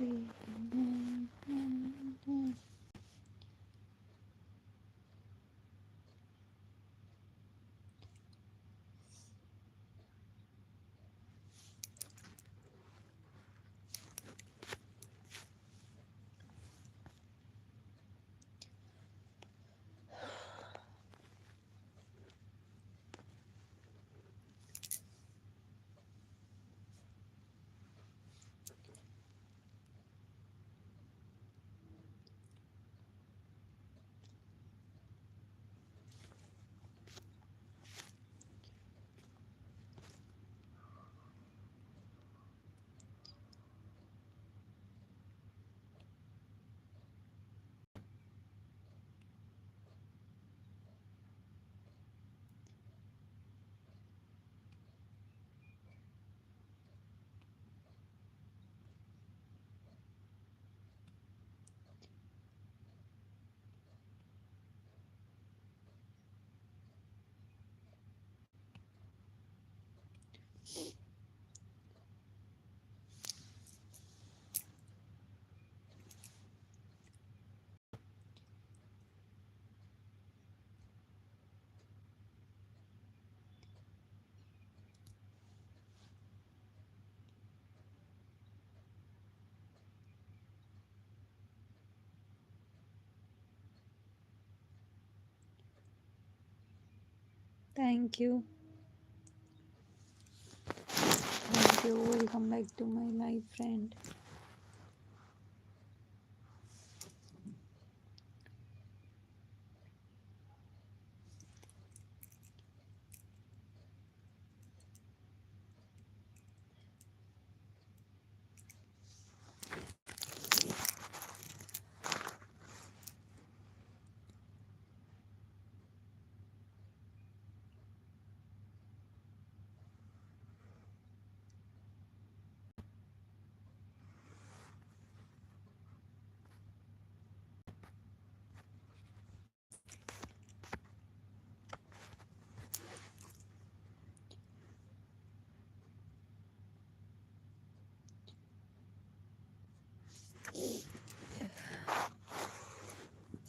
Thank you. Thank you. Welcome back to my live friend.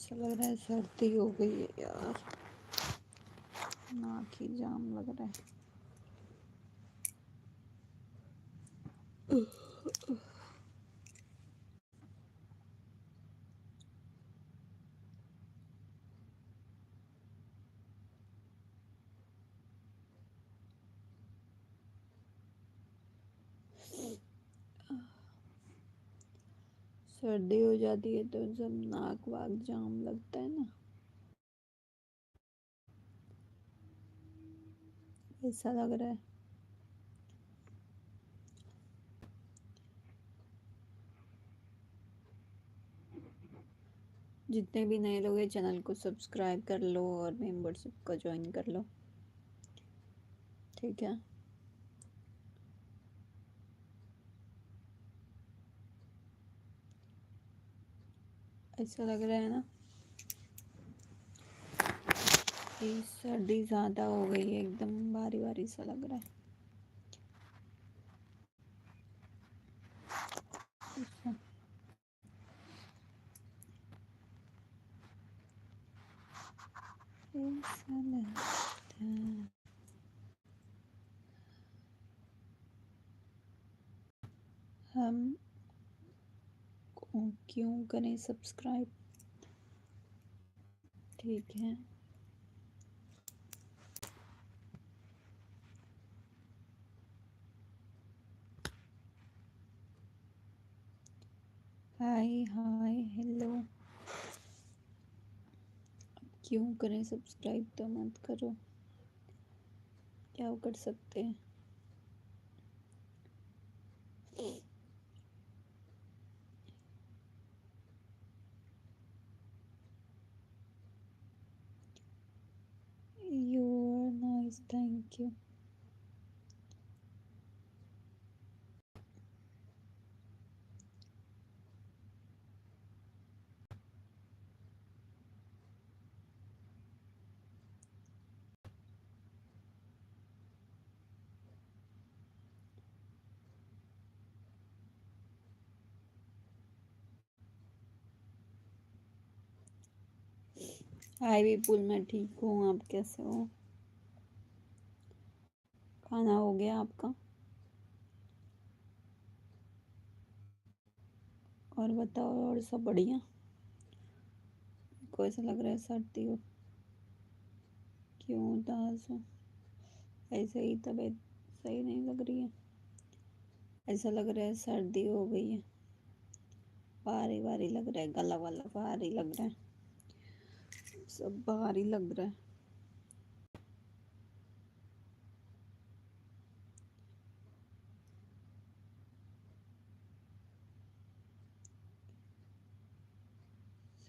ऐसा लग रहा है सर्दी हो गई है यार, नाक ही जाम लग रहा है। सर्दी हो जाती है तो जब नाक वाक जाम लगता है ना, ऐसा लग रहा है। जितने भी नए लोग हैं चैनल को सब्सक्राइब कर लो और मेंबरशिप को ज्वाइन कर लो, ठीक है। ऐसा लग रहा है ना कि सर्दी ज़्यादा हो गई है, एकदम भारी भारी सा लग रहा है। ऐसा लगता है। हम क्यों करें सब्सक्राइब, ठीक है। हाय हाय हेलो, क्यों करें सब्सक्राइब, तो मत करो, क्या कर सकते हैं। You are nice, thank you. Hi Vipul, मैं ठीक हूँ। आप कैसे हो? खाना हो गया आपका? और बताओ, और सब बढ़िया? को ऐसा लग रहा है सर्दी हो। क्यों उदास हो? ऐसे ही तबीयत सही नहीं लग रही है? ऐसा लग रहा है सर्दी हो गई है। भारी भारी लग रहा है, गला वाला भारी लग रहा है, सब भारी लग रहा है।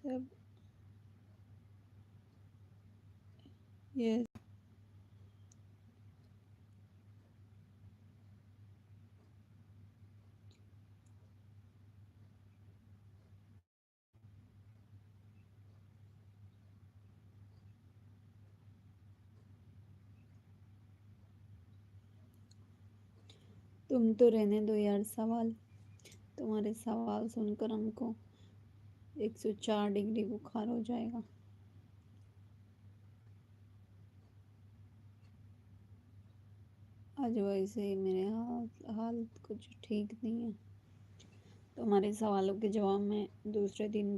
सब ये तुम तो रहने दो यार सवाल। तुम्हारे सवाल सुनकर हमको 104 डिग्री बुखार हो जाएगा। आज वैसे ही मेरे हालत कुछ ठीक नहीं है। तुम्हारे सवालों के जवाब में दूसरे दिन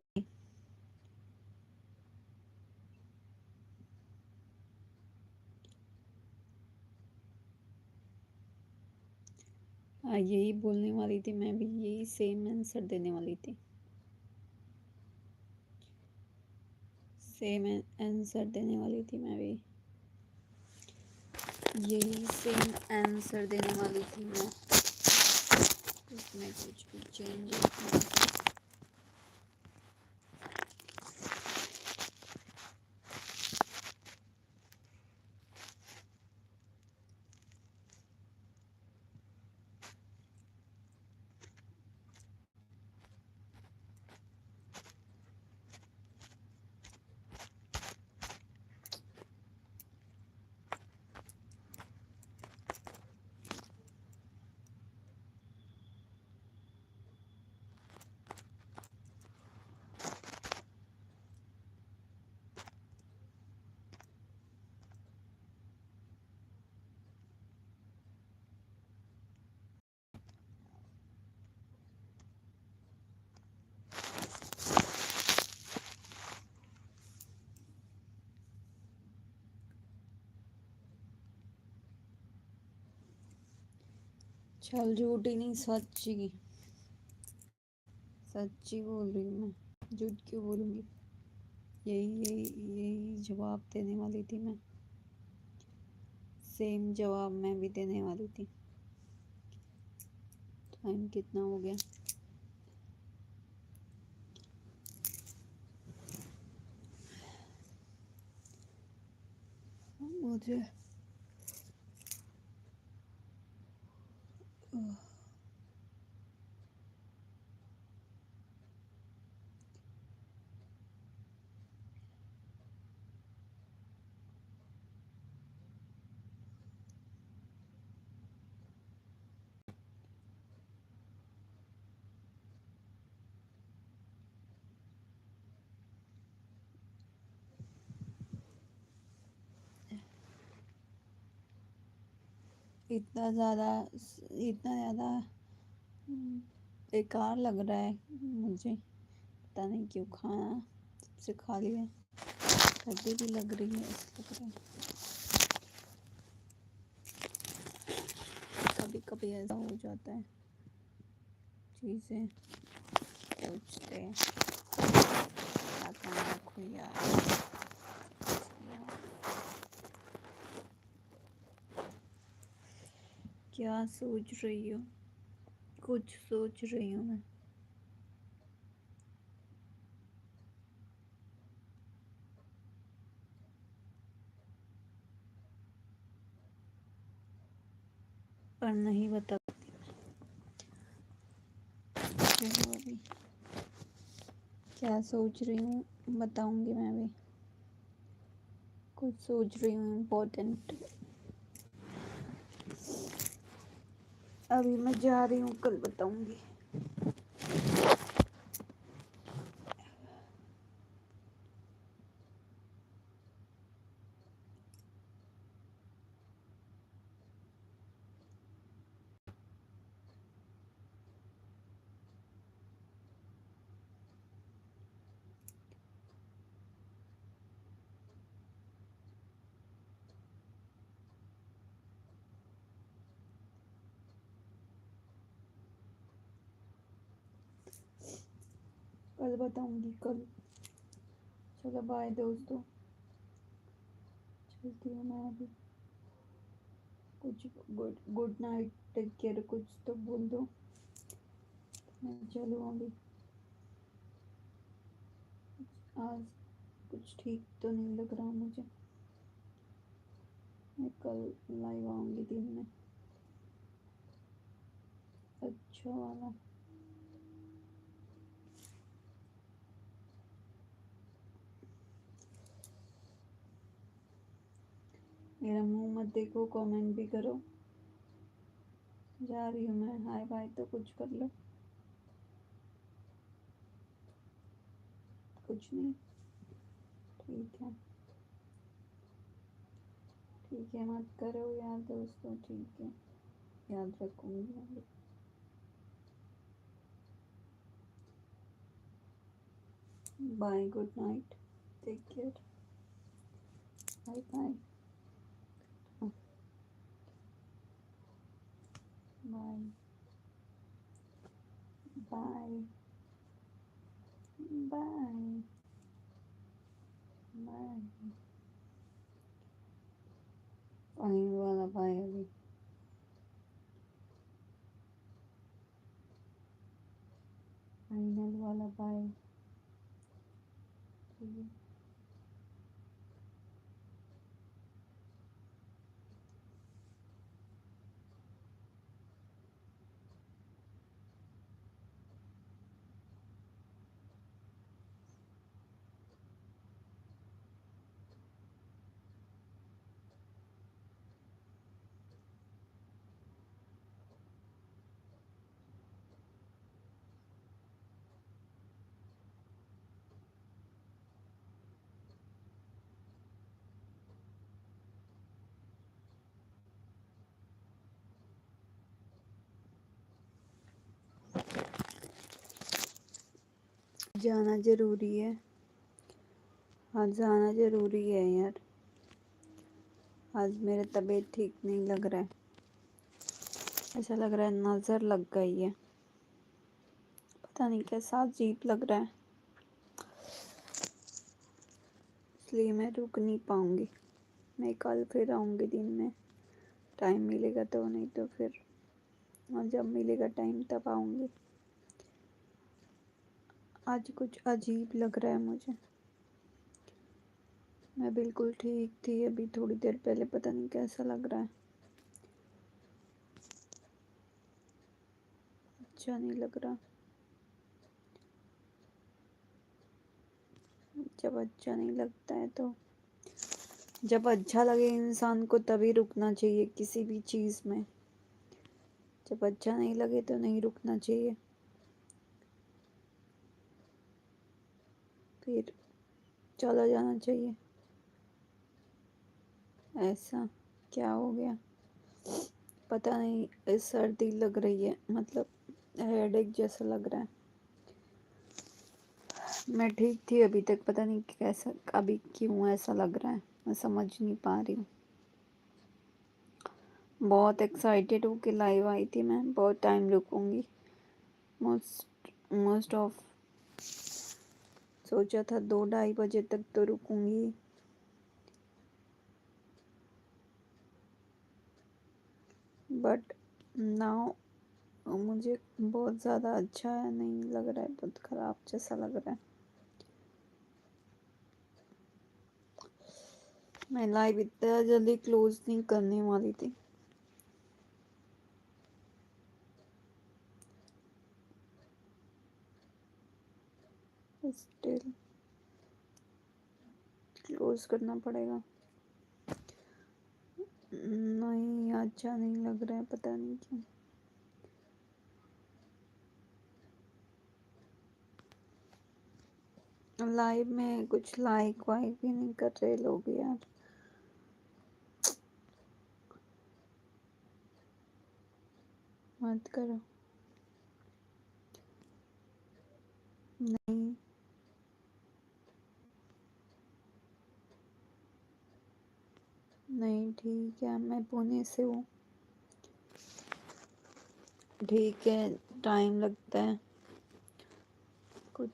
यही बोलने वाली थी मैं भी, यही सेम आंसर देने वाली थी। सेम आंसर देने वाली थी मैं भी, यही सेम आंसर देने वाली थी मैं। इसमें कुछ भी चेंज नहीं। चल झूठी नहीं, सच्ची सच्ची बोल रही हूँ मैं, झूठ क्यों बोलूँगी। यही यही यही जवाब देने वाली थी मैं। सेम जवाब मैं भी देने वाली थी। टाइम कितना हो गया? मुझे इतना ज़्यादा बेकार लग रहा है मुझे, पता नहीं क्यों। खाना सबसे खा लिया, सर्दी भी लग रही है, ऐसा लग रहा है। कभी कभी ऐसा हो जाता है, चीज़ें सोचते हैं क्या करना रखो यार। क्या सोच रही हो? कुछ सोच रही हूँ मैं। पर नहीं बता चलो अभी क्या सोच रही हूँ बताऊंगी मैं भी। कुछ सोच रही हूँ इम्पोर्टेंट। अभी मैं जा रही हूँ, कल बताऊंगी। कल बताऊंगी कल। चलो बाय दोस्तों, चलती हूँ मैं अभी। कुछ गुड नाइट, टेक केयर कुछ तो बोल दो, मैं चलूँ अभी। आज कुछ ठीक तो नहीं लग रहा मुझे। मैं कल लाइव आऊंगी दिन में, अच्छा वाला। मेरा मुंह मत देखो, कमेंट भी करो। जा रही हूँ मैं, हाय बाय तो कुछ कर लो। कुछ नहीं, ठीक है ठीक है, मत करो यार दोस्तों, ठीक है, याद रखूंगी मैं। Bye, good night, take care, bye bye, bye bye bye bye. Final वाला बाय अभी, फाइनल वाला बाय। ठीक है। जाना जरूरी है, आज जाना जरूरी है यार। आज मेरा तबीयत ठीक नहीं लग रहा है, ऐसा लग रहा है नज़र लग गई है, पता नहीं कैसा अजीब लग रहा है, इसलिए मैं रुक नहीं पाऊंगी। मैं कल फिर आऊंगी दिन में, टाइम मिलेगा तो, नहीं तो फिर और जब मिलेगा टाइम तब आऊंगी। आज कुछ अजीब लग रहा है मुझे, मैं बिल्कुल ठीक थी अभी थोड़ी देर पहले, पता नहीं कैसा लग रहा है, अच्छा नहीं लग रहा। जब अच्छा नहीं लगता है तो, जब अच्छा लगे इंसान को तभी रुकना चाहिए किसी भी चीज़ में, जब अच्छा नहीं लगे तो नहीं रुकना चाहिए, फिर चला जाना चाहिए। ऐसा क्या हो गया पता नहीं, सर्दी लग रही है, मतलब हेडेक जैसा लग रहा है। मैं ठीक थी अभी तक, पता नहीं कैसा अभी क्यों ऐसा लग रहा है, मैं समझ नहीं पा रही हूँ। बहुत एक्साइटेड होके लाइव आई थी मैं, बहुत टाइम रुकूंगी, मोस्ट ऑफ सोचा था 2-2:30 बजे तक तो रुकूंगी, बट नाउ मुझे बहुत ज़्यादा अच्छा है नहीं लग रहा है, बहुत ख़राब जैसा लग रहा है। मैं लाइव इतना जल्दी क्लोज नहीं करने वाली थी, स्टिल क्लोज करना पड़ेगा। नहीं अच्छा नहीं लग रहा है, पता नहीं क्यों। लाइव में कुछ लाइक वाइक भी नहीं कर रहे लोग यार, मत करो। नहीं नहीं ठीक है, मैं पुणे से हूँ, ठीक है, टाइम लगता है, कुछ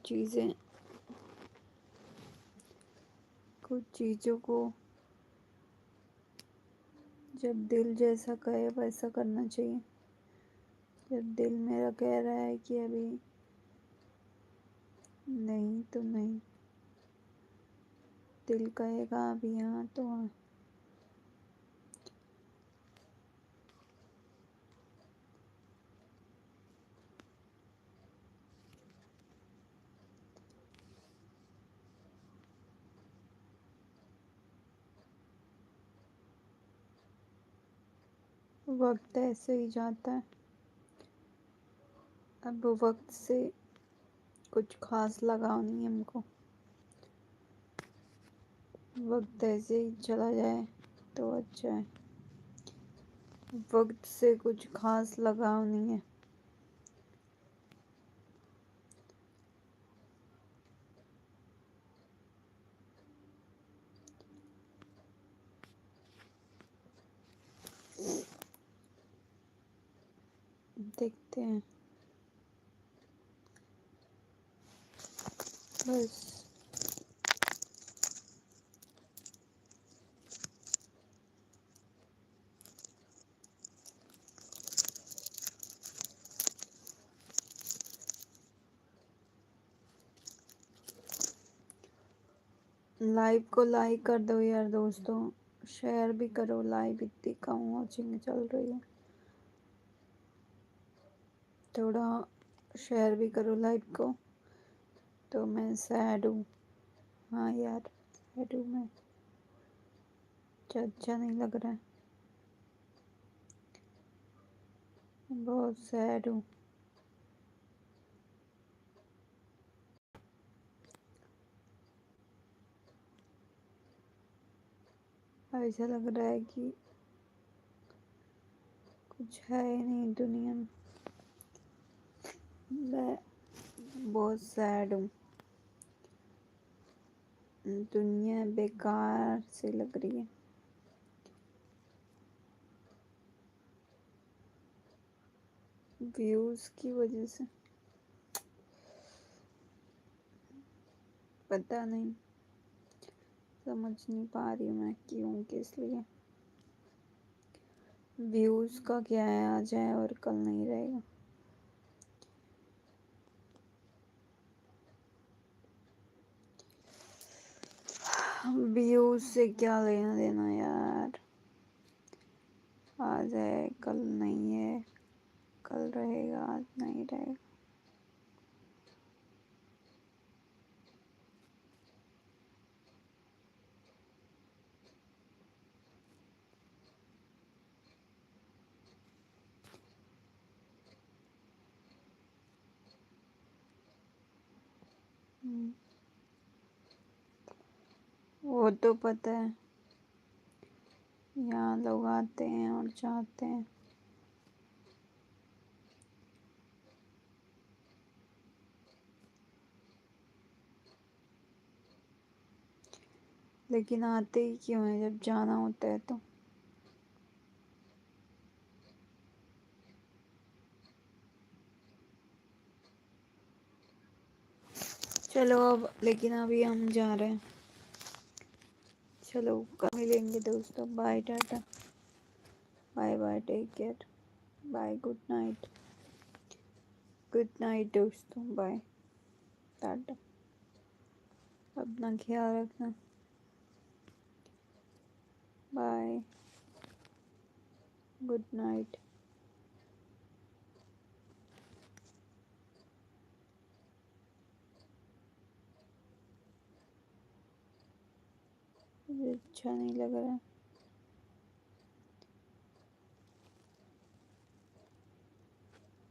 चीज़ों को जब दिल जैसा कहे वैसा करना चाहिए। जब दिल मेरा कह रहा है कि अभी नहीं तो नहीं, दिल कहेगा अभी हाँ तो हाँ। वक्त ऐसे ही जाता है। अब वक्त से कुछ खास लगाव नहीं है हमको। वक्त ऐसे ही चला जाए तो अच्छा है। वक्त से कुछ खास लगाव नहीं है। देखते हैं बस। लाइव को लाइक कर दो यार दोस्तों, शेयर भी करो। लाइव इतनी कम वॉचिंग चल रही है, थोड़ा शेयर भी करो लाइव को। तो मैं सैड हूँ। हाँ यार सैड हूँ मैं, अच्छा नहीं लग रहा है, बहुत सैड हूँ। ऐसा लग रहा है कि कुछ है ही नहीं दुनिया में। मैं बहुत सैड हूँ। दुनिया बेकार से लग रही है। व्यूज की वजह से पता नहीं, समझ नहीं पा रही हूँ मैं क्यों, किस लिए। व्यूज का क्या है, आ जाए और कल नहीं रहेगा। व्यूज से क्या लेना देना यार, आ जाए कल नहीं है, कल रहेगा आज नहीं रहेगा। वो तो पता है, यहाँ लोग आते हैं और जाते हैं। लेकिन आते ही क्यों है जब जाना होता है तो। चलो अब, लेकिन अभी हम जा रहे हैं। चलो कल मिलेंगे दोस्तों, bye tata, bye bye, take care, bye, good night दोस्तों, बाय टाटा, अपना ख्याल रखना, बाय, गुड नाइट। मुझे अच्छा नहीं लग रहा है।